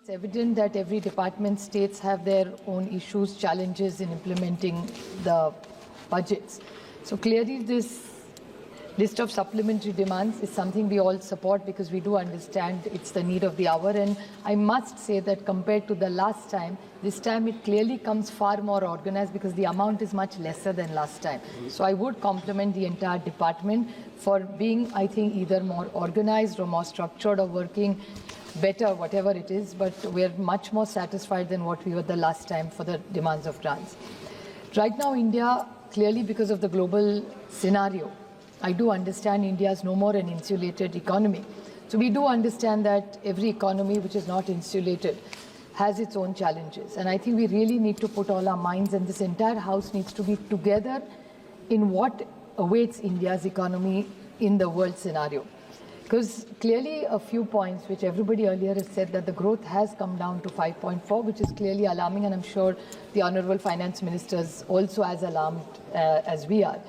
It's evident that every department, states have their own issues, challenges in implementing the budgets. So clearly this list of supplementary demands is something we all support because we do understand it's the need of the hour. And I must say that compared to the last time, this time it clearly comes far more organized because the amount is much lesser than last time. So I would compliment the entire department for being, I think, either more organized or more structured or working better, whatever it is. But we're much more satisfied than what we were the last time for the demands of grants. Right now, India, clearly because of the global scenario, I do understand India is no more an insulated economy. So we do understand that every economy which is not insulated has its own challenges. And I think we really need to put all our minds, and this entire house needs to be together in what awaits India's economy in the world scenario. Because clearly a few points which everybody earlier has said that the growth has come down to 5.4, which is clearly alarming, and I'm sure the Honorable Finance Minister is also as alarmed as we are.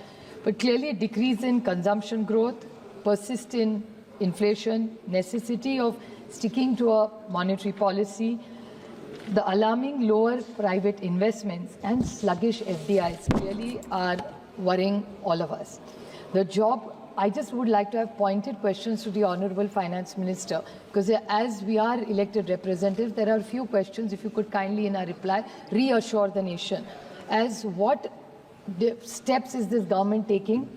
But clearly a decrease in consumption growth, persistent inflation, necessity of sticking to a monetary policy, the alarming lower private investments and sluggish FDIs clearly are worrying all of us. The job, I just would like to have pointed questions to the Honorable Finance Minister, because as we are elected representatives, there are a few questions, if you could kindly in a reply reassure the nation as what steps is this government taking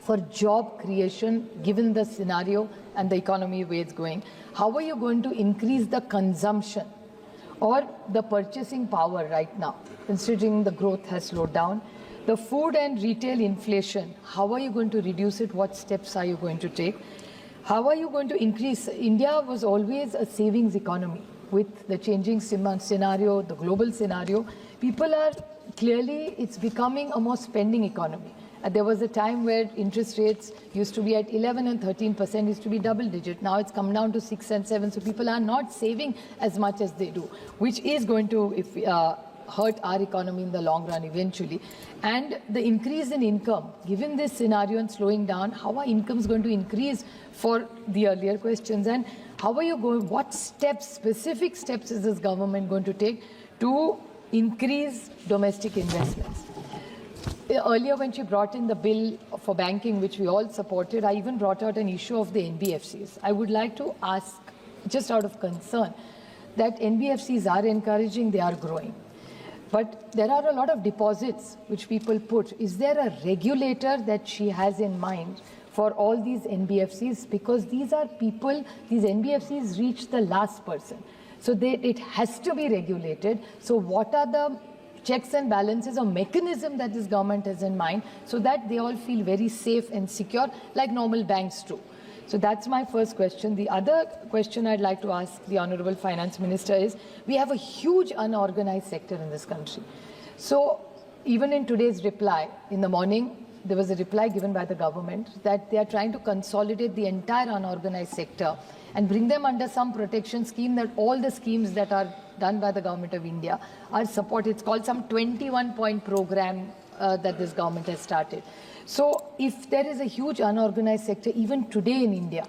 for job creation given the scenario and the economy where it's going? How are you going to increase the consumption or the purchasing power right now, considering the growth has slowed down? The food and retail inflation, how are you going to reduce it? What steps are you going to take? How are you going to increase? India was always a savings economy. With the changing scenario, the global scenario, people are clearly, it's becoming a more spending economy. There was a time where interest rates used to be at 11 and 13%, used to be double digit. Now it's come down to 6 and 7. So people are not saving as much as they do, which is going to hurt our economy in the long run eventually. And the increase in income, given this scenario and slowing down, how are incomes going to increase for the earlier questions? And how are you going, what steps, specific steps is this government going to take to increase domestic investments? Earlier when she brought in the bill for banking, which we all supported, I even brought out an issue of the NBFCs. I would like to ask, just out of concern, that NBFCs are encouraging, they are growing. But there are a lot of deposits which people put. Is there a regulator that she has in mind for all these NBFCs? Because these are people, these NBFCs reach the last person. So it has to be regulated. So what are the checks and balances or mechanism that this government has in mind so that they all feel very safe and secure like normal banks do? So that's my first question. The other question I'd like to ask the Honorable Finance Minister is, we have a huge unorganized sector in this country. So even in today's reply, in the morning, there was a reply given by the government that they are trying to consolidate the entire unorganized sector and bring them under some protection scheme, that all the schemes that are done by the government of India are supported. It's called some 21-point program that this government has started. So if there is a huge unorganized sector even today in India,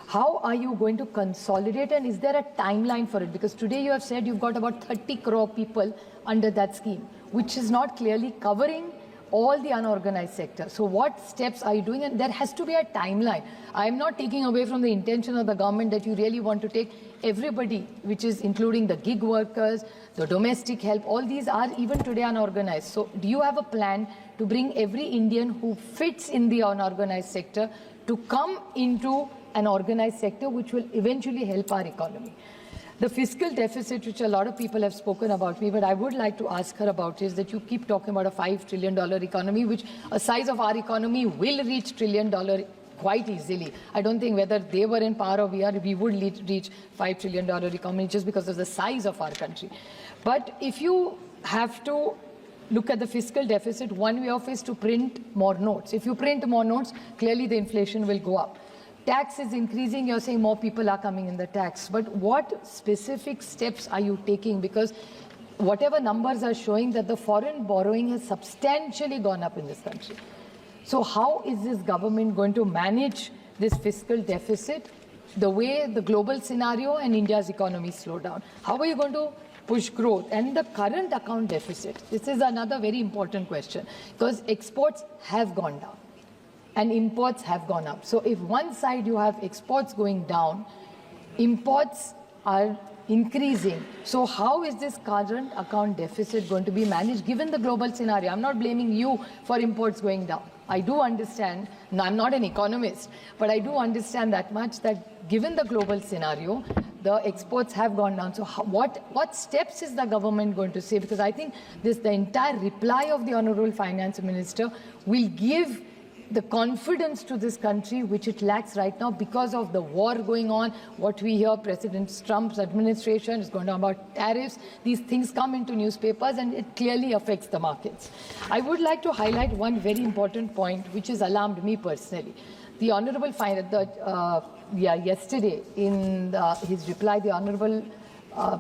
how are you going to consolidate, and is there a timeline for it? Because today you have said you've got about 30 crore people under that scheme, which is not clearly covering all the unorganized sector. So what steps are you doing? And there has to be a timeline. I am not taking away from the intention of the government that you really want to take everybody, which is including the gig workers, the domestic help, all these are even today unorganized. So do you have a plan to bring every Indian who fits in the unorganized sector to come into an organized sector which will eventually help our economy? The fiscal deficit, which a lot of people have spoken about me, but I would like to ask her about, is that you keep talking about a $5 trillion economy, which a size of our economy will reach $1 trillion quite easily. I don't think whether they were in power or we would reach $5 trillion economy just because of the size of our country. But if you have to look at the fiscal deficit, one way of is to print more notes. If you print more notes, clearly the inflation will go up. Tax is increasing, you're saying more people are coming in the tax. But what specific steps are you taking? Because whatever numbers are showing that the foreign borrowing has substantially gone up in this country. So how is this government going to manage this fiscal deficit the way the global scenario and India's economy slow down? How are you going to push growth? And the current account deficit, this is another very important question, because exports have gone down and imports have gone up. So if one side you have exports going down, imports are increasing. So how is this current account deficit going to be managed given the global scenario? I'm not blaming you for imports going down. I do understand, no, I'm not an economist, but I do understand that much, that given the global scenario, the exports have gone down. So what steps is the government going to say? Because I think the entire reply of the Honorable Finance Minister will give the confidence to this country which it lacks right now because of the war going on. What we hear, President Trump's administration is going on about tariffs. These things come into newspapers and it clearly affects the markets. I would like to highlight one very important point which has alarmed me personally. The Honorable yesterday in his reply, the Honorable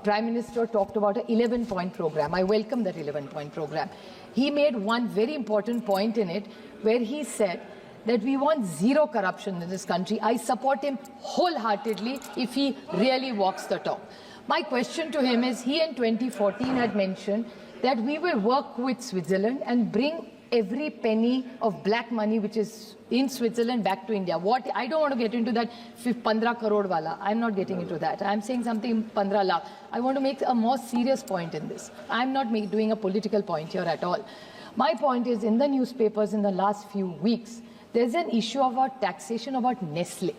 Prime Minister talked about an 11-point program. I welcome that 11-point program. He made one very important point in it where he said that we want zero corruption in this country. I support him wholeheartedly if he really walks the talk. My question to him is, he in 2014 had mentioned that we will work with Switzerland and bring every penny of black money which is in Switzerland back to India. I don't want to get into that 15 crore wala. I'm not getting into that. I'm saying something 15 lakh. I want to make a more serious point in this. I'm not doing a political point here at all. My point is, in the newspapers in the last few weeks, there's an issue about taxation about Nestle.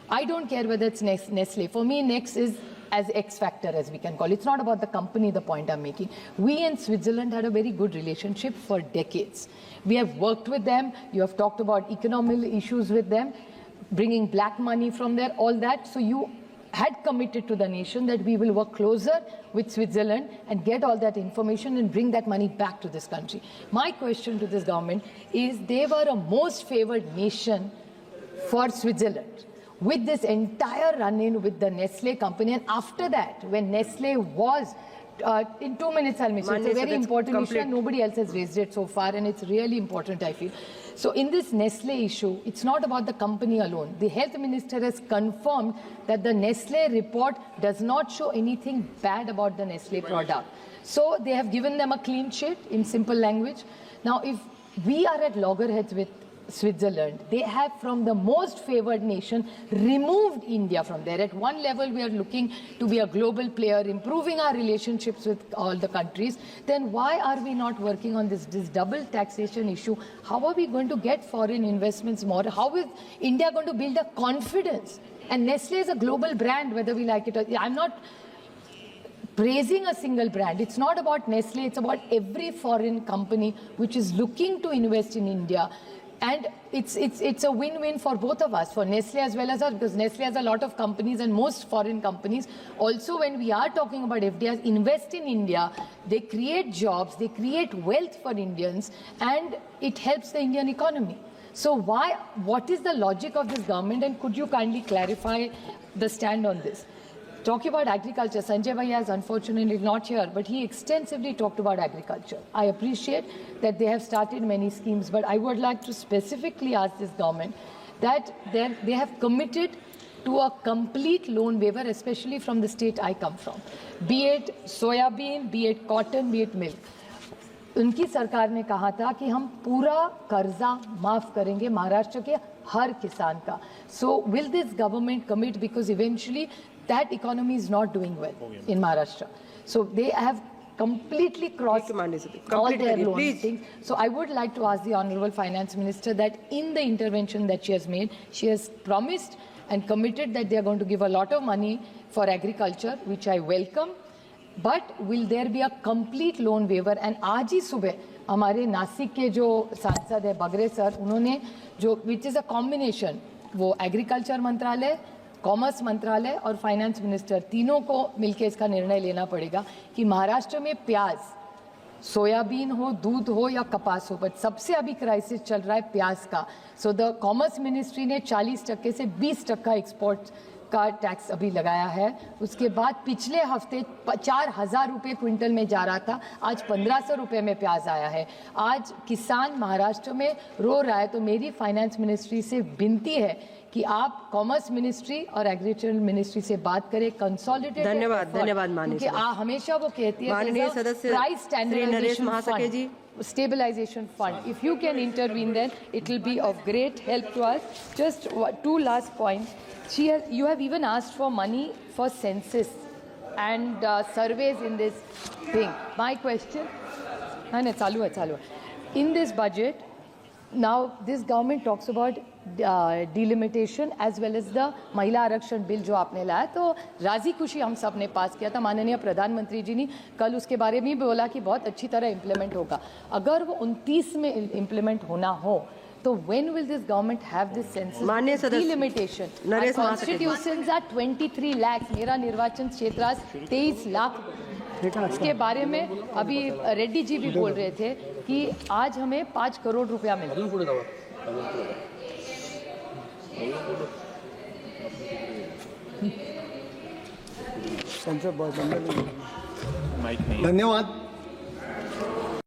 I don't care whether it's Nestle. For me, Next is as X factor, as we can call it. It's not about the company, the point I'm making. We in Switzerland had a very good relationship for decades. We have worked with them. You have talked about economic issues with them, bringing black money from there, all that. So you had committed to the nation that we will work closer with Switzerland and get all that information and bring that money back to this country. My question to this government is, they were a most favored nation for Switzerland with this entire run-in with the Nestle company. And after that, when Nestle was, in 2 minutes I'll mention, it's a very important issue and nobody else has raised it so far, and it's really important, I feel. So in this Nestle issue, it's not about the company alone. The health minister has confirmed that the Nestle report does not show anything bad about the Nestle product. So they have given them a clean sheet in simple language. Now, if we are at loggerheads with Switzerland, they have, from the most favored nation, removed India from there. At one level, we are looking to be a global player, improving our relationships with all the countries. Then why are we not working on this double taxation issue? How are we going to get foreign investments more? How is India going to build a confidence? And Nestle is a global brand, whether we like it or not. I'm not praising a single brand. It's not about Nestle. It's about every foreign company which is looking to invest in India. And it's a win-win for both of us, for Nestle as well as us, because Nestle has a lot of companies and most foreign companies. Also, when we are talking about FDIs, invest in India, they create jobs, they create wealth for Indians, and it helps the Indian economy. So what is the logic of this government, and could you kindly clarify the stand on this? Talking about agriculture, Sanjay Bhaiya is unfortunately not here, but he extensively talked about agriculture. I appreciate that they have started many schemes, but I would like to specifically ask this government that they have committed to a complete loan waiver, especially from the state I come from, be it soya bean, be it cotton, be it milk. उनकी सरकार ने कहा था कि हम पूरा कर्जा माफ करेंगे महाराष्ट्र के हर किसान का. So will this government commit, because eventually that economy is not doing well in Maharashtra. So they have completely crossed all their loan things. So I would like to ask the Honorable Finance Minister that in the intervention that she has made, she has promised and committed that they are going to give a lot of money for agriculture, which I welcome. But will there be a complete loan waiver? And आज ही सुबह हमारे नासिक के जो सांसद है बगरे sir, उन्होंने जो which is a combination, वो एग्रीकल्चर मंत्रालय, कॉमर्स मंत्रालय और फाइनेंस मिनिस्टर तीनों को मिलकर इसका निर्णय लेना पड़ेगा कि महाराष्ट्र में प्याज, सोयाबीन हो, दूध हो या कपास हो, बट सबसे अभी क्राइसिस चल रहा है प्याज का. सो द कॉमर्स मिनिस्ट्री ने 40% से 20% एक्सपोर्ट का टैक्स अभी लगाया है. उसके बाद पिछले हफ्ते 4,000 रुपये क्विंटल में जा रहा था, आज 1,500 रुपये में प्याज आया है. आज किसान महाराष्ट्र में रो रहा है. तो मेरी फाइनेंस मिनिस्ट्री से विनती है कि आप कॉमर्स मिनिस्ट्री और एग्रीकल्चर मिनिस्ट्री से बात करें, कंसोलिडेटेड। धन्यवाद माननीय क्योंकि हमेशा वो कहती है माननीय सदस्य price Naresh Mhaske ji, stabilization fund. If you can intervene, then it will be of great help to us. Just two last points. You have even asked for money for census and surveys in this thing. My question, chalu hai. In this budget, now this government talks about delimitation as well as the महिला आरक्षण bill जो आपने लाया, तो राजी खुशी हम सब ने पास किया था। माननीय प्रधानमंत्री जी ने कल उसके बारे में भी बोला कि बहुत अच्छी तरह इम्प्लीमेंट होगा। अगर वो 29 में इम्प्लीमेंट होना हो तो when will this government have this census delimitation? Our constitutions are 23 lakhs. मेरा निर्वाचन क्षेत्र आज 23 लाख। इसके बारे में अभी रेड्डी जी भी बोल रहे थे कि आज हमें 5 करोड़ रुपया मिला। धन्यवाद।